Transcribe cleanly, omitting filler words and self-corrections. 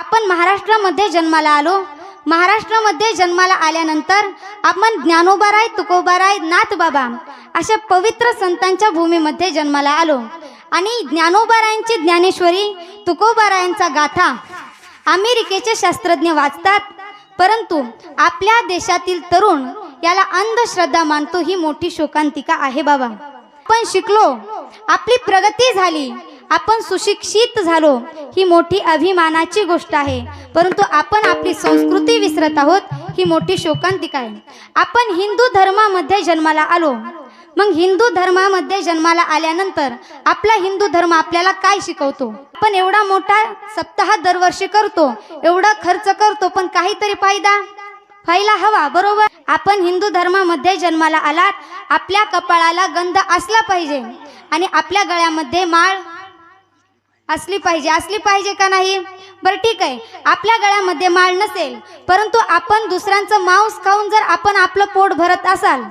आपण महाराष्ट्रामध्ये जन्माला आलो। महाराष्ट्रामध्ये जन्माला आल्यानंतर आपण ज्ञानोबाराय, तुकोबाराय, नाथबाबा अशा पवित्र संतांच्या भूमीमध्ये जन्माला आलो। आणि ज्ञानोबारायांची ज्ञानेश्वरी, तुकोबारायांचा गाथा अमेरिकेचे शास्त्रज्ञ वाचतात, परंतु आपल्या देशातील तरुण याला अंधश्रद्धा मानतो। ही मोठी शोकांतिका आहे बाबा। आपण शिकलो, आपली प्रगती झाली, आपण सुशिक्षित झालो, ही मोठी अभिमानाची गोष्ट आहे, परंतु आपण आपली संस्कृती विसरत आहोत, ही मोठी शोकांतिका आहे। आपण हिंदू धर्मामध्ये जन्माला आलो, मग हिंदू धर्मामध्ये जन्माला आल्यानंतर आपला हिंदू धर्म आपल्याला काय शिकवतो? आपण एवढा मोठा सप्ताह दरवर्षी करतो, एवढा खर्च करतो, पण काहीतरी फायदा व्हायला हवा, बरोबर? आपण हिंदू धर्मामध्ये जन्माला आलात, आपल्या कपाळाला गंध असला पाहिजे आणि आपल्या गळ्यामध्ये माळ असली पाहिजे का नाही? बरं ठीक आहे, आपल्या गळ्यामध्ये माळ नसेल, परंतु आपण दुसऱ्यांचं मांस खाऊन जर आपण आपलं पोट भरत असाल